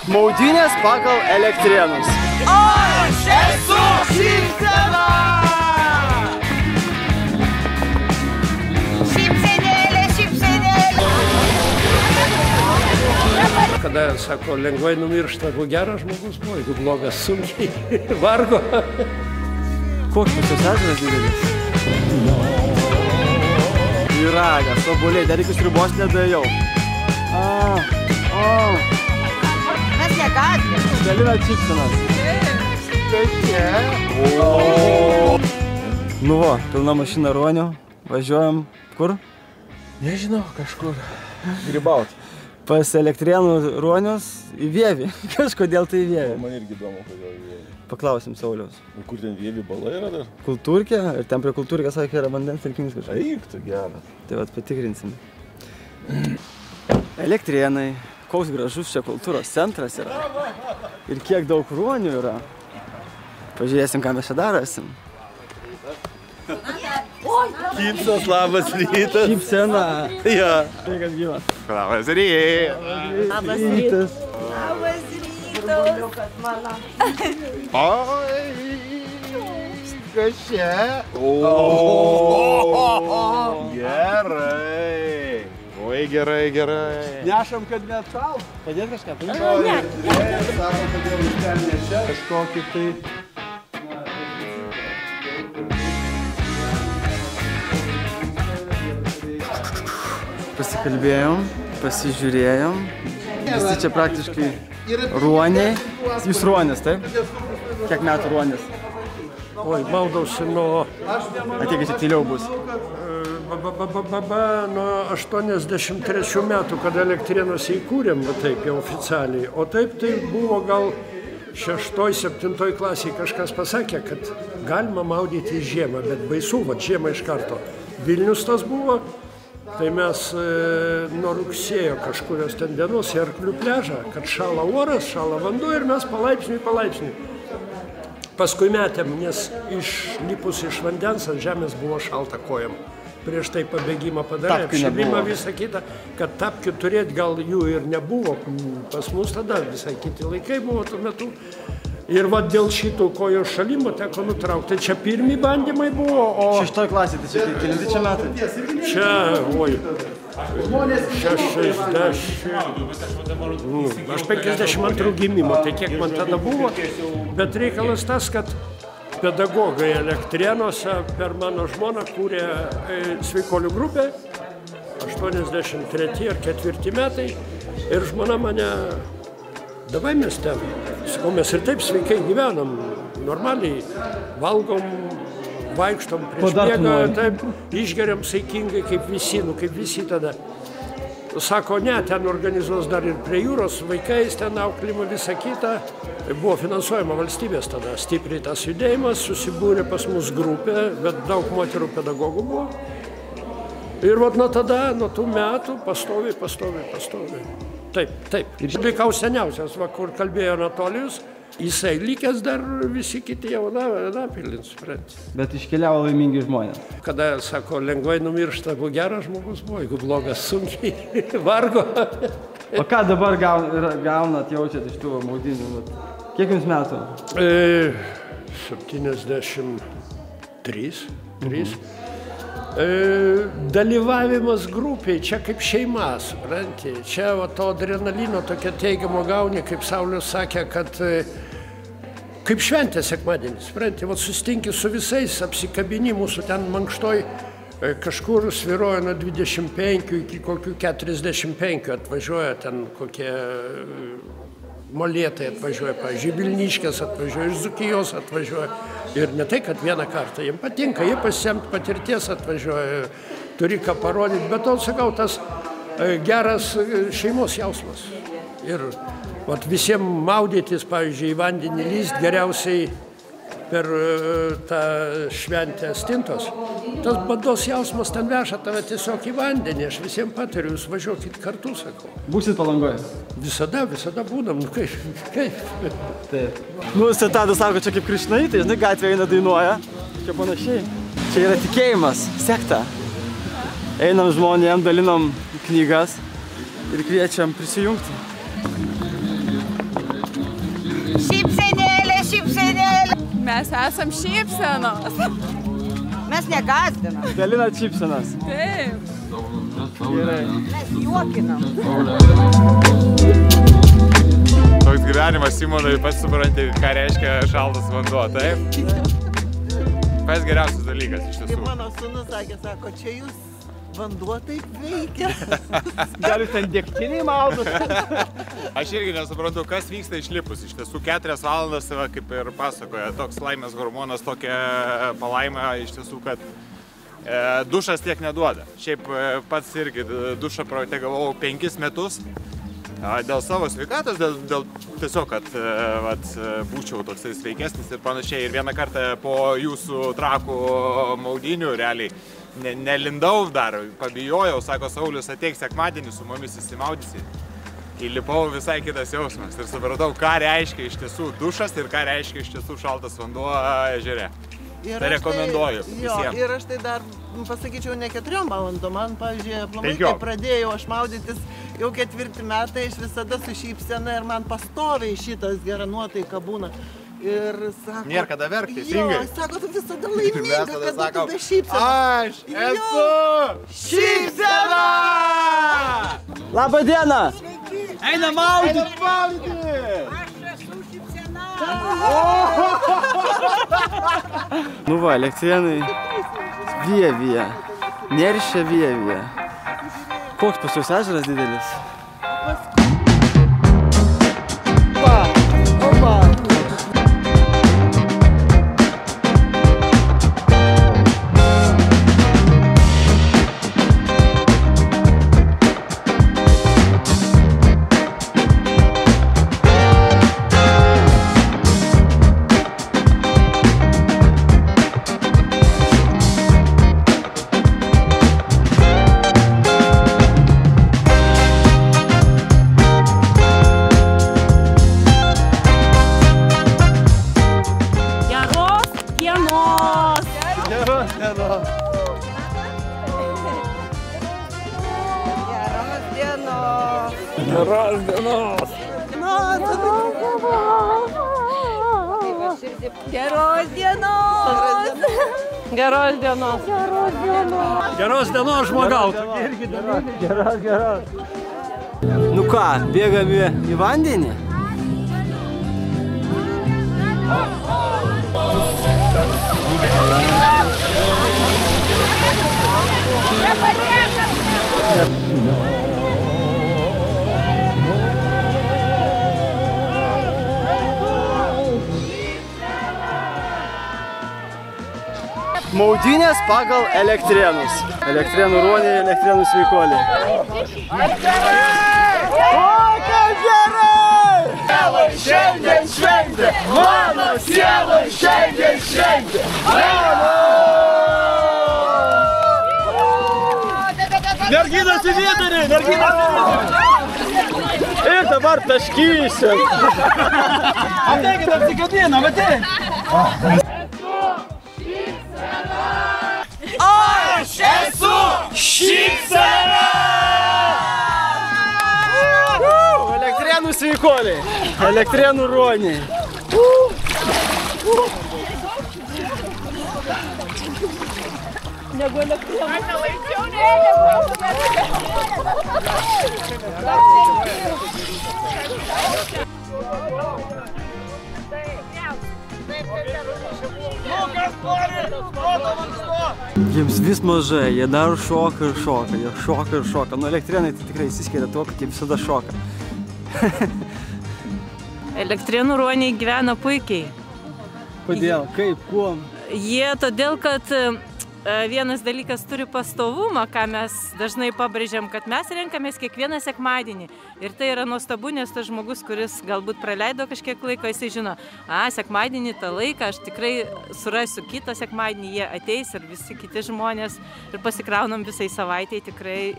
Maudynės pagal Elektrėnus. Aš esu šypsena! Šypsenėlė, šypsenėlė. Kada, sako, lengvai numiršta, jeigu geras žmogus buvo, jeigu blogas sunkiai vargo. Koks pas jūs ežeras didelis? Vyragas, obuoliai, dar iki sriubos nedaėjau. Mes negatvė. Galina šypsenas. Nu va, pilna mašina ruonių. Važiuojam kur? Nežinau, kažkur gribaut. Pas Elektrėnų ruonius į Vievį. Kažkodėl tai į Vievį. Man irgi įdomu, kodėl į Vievį. Paklausim Sauliaus. Kur ten Vievį bala yra dar? Kultūrkė ir ten prie kultūrkės sakė yra vandens telkinys kažkas. Eik tu geras. Tai vat patikrinsim. Elektrėnai. Koks gražus čia kultūros centras yra. Ir kiek daug ruonių yra. Pažiūrėsim, ką mes čia darasim. Šypsas, labas rytas. Šypsena. Jo. Sveikas gyvas. Labas rytas. Labas Rytas. Labas rytas. Oi, kas čia? Gerai. Oi, gerai, gerai. Nešam, kad net šal. Padėt kažką? Sako, kodėl jūs ten nešia? Kažkokį tai... Pasikalbėjom, pasižiūrėjom. Visi čia praktiškai ruoniai. Jūs ruonis, taip? Kiek metų ruonis? Oi, maudausi nuo... Ateikit čia tyliau bus. Nuo 83 metų, kada Elektrėnuose įkūrėm, va taip jau oficialiai. O taip tai buvo gal 6-7 klasėje kažkas pasakė, kad galima maudyti žiemą, bet baisu, va žiemą iš karto. Vilnius tas buvo, tai mes nuo rugsėjo kažkurios ten dienos į Arklių pliažą, kad šala oras, šala vanduo ir mes palaipsniui. Paskui metėm, nes išlipus iš vandens ant žemės buvo šalta kojam. Prieš tai pabėgimą padarė, apšilimą visą kitą, kad tapkių turėti gal jų ir nebuvo. Pas mus tada visai kiti laikai buvo tuo metu. Ir va dėl šitų kojos šalimo teko nutraukti. Čia pirmi bandymai buvo, o... 6 klasė, tai čia kelinti čia metai? Čia, oi, 60... Aš 52 gimimo, tai kiek man tada buvo. Bet reikalas tas, kad pedagogai Elektrėnuose per mano žmoną kūrė sveikolių grupę, 83 ar 4 metai, ir žmona mane, davai mes ten, sakau, mes ir taip sveikai gyvenam, normaliai, valgom, vaikštom prieš miegą, taip, išgeriam saikingai kaip visi tada. Sako, ne, ten organizuos dar ir prie jūros, vaikais ten auklimo visą kitą. Buvo finansuojama valstybės tada, stipriai tas judėjimas, susibūrė pas mus grupė, bet daug moterų pedagogų buvo. Ir vat nuo tada, nuo tų metų, pastoviai. Taip. Ir likau seniausias, va, kur kalbėjo Anatolijus, jisai likęs dar visi kiti jau napilins, supranti. Bet iškeliavo laimingi žmonės. Kada, sako, lengvai numiršta, jeigu geras žmogus buvo, jeigu blogas sunkiai vargo. O ką dabar gaunat, jaučiat iš tų maudynių? Kiek jums metų? 73. Dalyvavimas grupiai, čia kaip šeima, supranti. Čia va, to adrenalino tokia teigiamo gauni, kaip Saulius sakė, kad kaip šventė sekmadienis, supranti. Va, susitinki su visais, apsikabini mūsų ten mankštoj, kažkur sviruoja nuo 25 iki kokių 45 atvažiuoja ten kokie molėtai atvažiuoja, pavyzdžiui, Vilniškės atvažiuoja, iš Dzūkijos atvažiuoja. Ir ne tai, kad vieną kartą, jiems patinka, jie pasisemt patirties atvažiuoja, turi ką parodyti, bet to, sakau, tas geras šeimos jausmas. Ir vat, visiems maudytis, pavyzdžiui, į vandenį lyst geriausiai per tą šventę stintos. Tas bados jausmas ten veža tave tiesiog į vandenį, aš visiems patariu, jūs važiuokit kartu, sakau. Būsit Palangoje? Visada būnam, nu kaip. Taip. Nu, Tadas sako, čia kaip Krišnai, tai žinai, gatvė eina dainuoja. Čia panašiai. Čia yra tikėjimas, sekta. Einam žmonėm, dalinam knygas ir kviečiam prisijungti. Šypsenėlė, šypsenėlė. Mes esam šypsenos. Mes negąsdinam. Dalinat šypsenas. Taip. Gerai. Mes juokinam. Toks gyvenimas, Simonai, pats supranti, ką reiškia šaltas vanduo, taip? Pats geriausias dalykas iš Kaip tiesų. mano sūnus sakė, sako, čia jūs vanduo taip veikia. Gal jūs ten degtiniai maudot? Aš irgi nesuprantu, kas vyksta išlipus. Iš tiesų 4 valandas, kaip ir pasakoja, toks laimės hormonas, tokia palaima iš tiesų, kad dušas tiek neduoda. Šiaip pats irgi dušą praktikavau 5 metus. Dėl savo sveikatos, dėl tiesiog, kad būčiau toksai sveikesnis ir panašiai. Ir vieną kartą po jūsų trakų maudynių realiai nelindau dar, pabijojau, sako Saulius, ateik sekmadienį su mumis įsimaudysi. Įlipau visai kitas jausmas ir supratau, ką reiškia iš tiesų dušas ir ką reiškia iš tiesų šaltas vanduo ežere. Tai rekomenduoju visiems. Ir aš tai dar pasakyčiau ne 4 valandom, man, pavyzdžiui, aplamai, kai pradėjau aš maudytis jau 4 metai, aš visada su šypsena ir man pastoviai šitas gera nuotaika būna. Ir sako... Nėra kada verkti, teisingai. Jo, sako, tu visada laiminga, kada tu be šypsenos. Aš esu šypsena! Labą dieną! Eina maudyti! Aš esu šypsena. Nu va, elektrienai vyja. Neršia vyja. Koks pas jūs ežeras didelis? Opa! Geros dienos. Geros dienos. Geros dienos. Geros dienos, žmogau. Geros. Nu ką, bėgame į vandenį? Maudynės pagal Elektrėnus. Elektrėnų ruoniai, Elektrėnų sveikuoliai. Kokia gerai! Sielai šiandien šventė! Mano sielai šiandien šventė! Merginas į vidurį! Ir dabar taškysim. Ateikit, apsikabinam, ateik! Aš esu šypsena! Elektrėnų sveikuoliai, Elektrėnų ruoniai. Negu Elektrėnų. Jiems vis mažai, jie dar šoka ir šoka. Nu, Elektrėnai tai tikrai įsiskiria tuo, kad jie visada šoka. Elektrėnų ruoniai gyvena puikiai. Kodėl? Kaip? Kuo? Jie todėl, kad vienas dalykas turi pastovumą, ką mes dažnai pabrėžiam, kad mes renkamės kiekvieną sekmadienį. Ir tai yra nuostabu, nes tas žmogus, kuris galbūt praleido kažkiek laiko, jisai žino, sekmadienį tą laiką aš tikrai surasiu kitą sekmadienį, jie ateis ir visi kiti žmonės ir pasikraunam visai savaitėj tikrai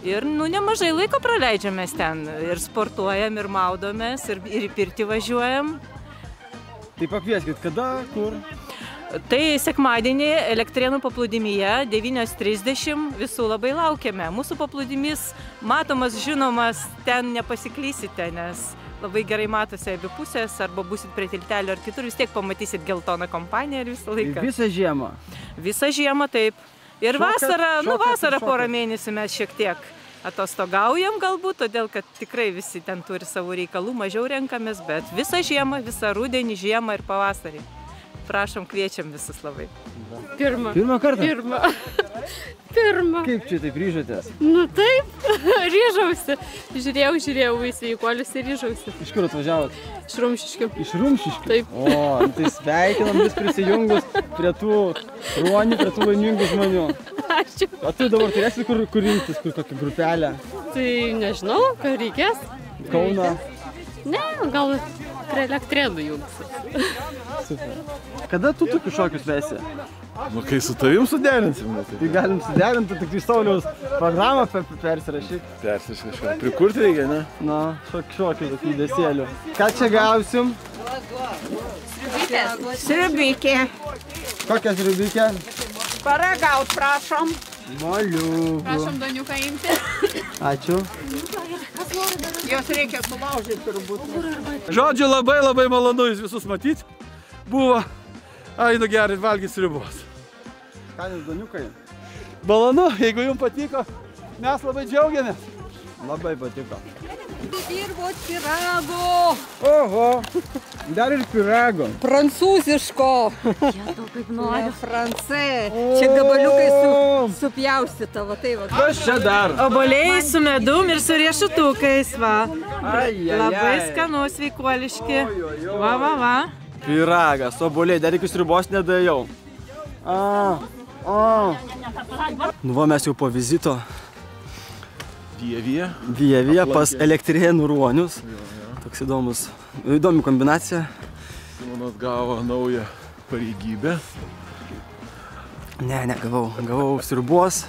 ir nemažai laiko praleidžiamės ten ir sportuojam, ir maudomės, ir į pirtį važiuojam. Tai pakvieskit, kada, kur? Tai sekmadienį Elektrėnų paplūdimyje 9:30 visų labai laukiame. Mūsų paplūdimys matomas, žinomas, ten nepasiklysite, nes labai gerai matosi abi pusės, arba būsit prie tiltelio ar kitur, vis tiek pamatysit geltoną kompaniją ir visą laiką. Visą žiemą? Visą žiemą, taip. Ir vasarą porą mėnesių mes šiek tiek atostogaujam galbūt, todėl kad tikrai visi ten turi savo reikalų, mažiau renkamės, bet visą žiemą, visą rudenį, žiemą ir pavasarį. Prašom, kviečiam visus labai. Pirmą. Pirmą kartą? Pirmą. Kaip čia taip ryžotės? Nu taip, ryžausi. Žiūrėjau į sveikuolius ir ryžausi. Iš kur atvažiavot? Iš Rumšiškių. Iš Rumšiškių? Taip. O, tai sveikinam vis prisijungus prie tų ruonių, prie tų laimingų žmonių. Ačiū. O tu dabar turėsi kur rinktis, kur kokią grupelę? Tai nežinau, ką reikės. Kauną? Ne, gal prie Elektrėnų jungsis. Super. Kada tu tokius šokius vesi? Nu, kai su tavim suderinsim. Tai galim suderinti, tik tai Sauliaus programą persirašyk. Persirašyk. Prikurti reikia, ne? Na, šokių tokių judesėlių. Ką čia gausim? Sriubikė. Kokią sriubikė? Paragaut, prašom. Moliūgų. Prašom doniuką imti. Ačiū. Jos reikia sulaužyti turbūt. Žodžiu, labai malonu jūs visus matyti. Buvo, einu gerai valgyti sriubos. Skanūs doniukai. Malonu, jeigu jums patiko, mes labai džiaugiamės. Labai patiko. Dirbot pyrago. Oho, dar ir pyrago. Prancūziško. Jėdau, kaip nori. Francai. Čia gabaliukai supjaustyta, va tai va. Kas čia dar? Obuoliai su medum ir su riešutukais, va. Ai. Labai skanu, sveikuoliški. Va. Pyragas, obuoliai, dar iki sriubos nedėjau. Nu va, mes jau po vizito Vievie pas Elektrėnų ruonius. Toks įdomi kombinacija. Simonas gavo naują pareigybę. Ne, gavau sriubos,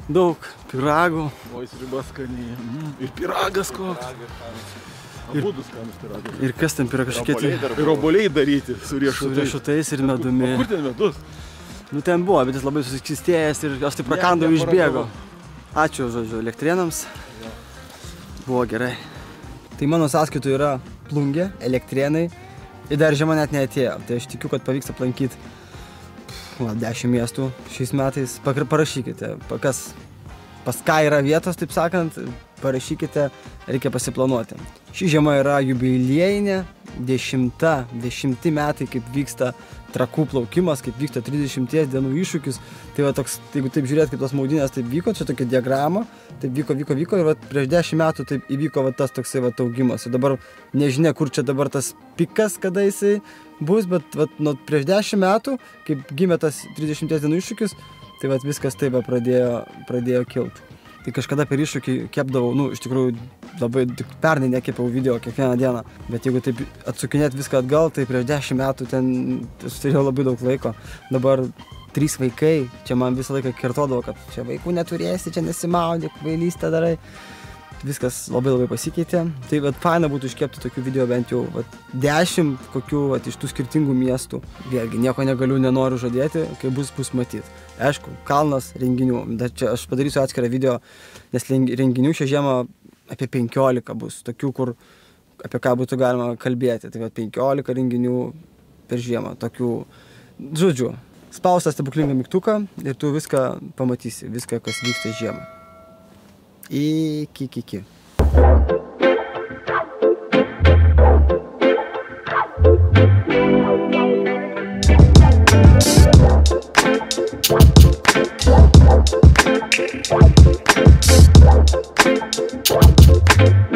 daug pyragų. Oi, sriubas skaniai. Ir pyragas koks. Abudu skanus pyragas. Ir kas ten pyragas kažkiek? Ir obuoliai daryti su riešutais. Su riešutais ir medumi. O kur ten medus? Nu ten buvo, bet jis labai susikistėjęs ir jos taip prakandau išbėgo. Ačiū, žodžiu, Elektrėnams. Buvo gerai. Tai mano sąskaitų yra Plungė, Elektrėnai ir dar žiema net neatėjo. Tai aš tikiu, kad pavyks aplankyti 10 miestų šiais metais. Parašykite, pas ką yra vietos, taip sakant, parašykite, reikia pasiplanuoti. Ši žiema yra jubiliejinė, 10 metai, kaip vyksta Trakų plaukimas, kaip vyksta 30 dienų iššūkis. Tai va toks, jeigu taip žiūrėt, kaip tos maudynės taip vyko, čia tokia diagrama, taip vyko ir va, prieš 10 metų taip įvyko va, tas toksai va, augimas. Ir dabar nežinia, kur čia dabar tas pikas, kada jisai bus, bet va, nuo prieš 10 metų, kaip gimė tas 30 dienų iššūkis, tai va, viskas taip va, pradėjo kilti. Tai kažkada per iššūkį kepdavau, nu, iš tikrųjų labai tik pernai nekepiau video kiekvieną dieną, bet jeigu taip atsukinėt viską atgal, tai prieš 10 metų ten turėjau labai daug laiko. Dabar 3 vaikai, čia man visą laiką kertodavo, kad čia vaikų neturėsi, čia nesimaudyk, kvailystę darai. Viskas labai pasikeitė. Tai vat, faina būtų iškepti tokių video bent jau 10 kokių vat, iš tų skirtingų miestų. Vėlgi, nieko nenoriu žadėti, kai bus matyti. Aišku, kalnas renginių. Dar čia aš padarysiu atskirą video, nes renginių šią žiemą apie 15 bus. Tokių, apie ką būtų galima kalbėti. Tai vat, 15 renginių per žiemą. Tokių, žodžiu, spaustą stebuklingą mygtuką ir tu viską pamatysi, viską, kas vyksta žiemą. Iki. We'll be right back.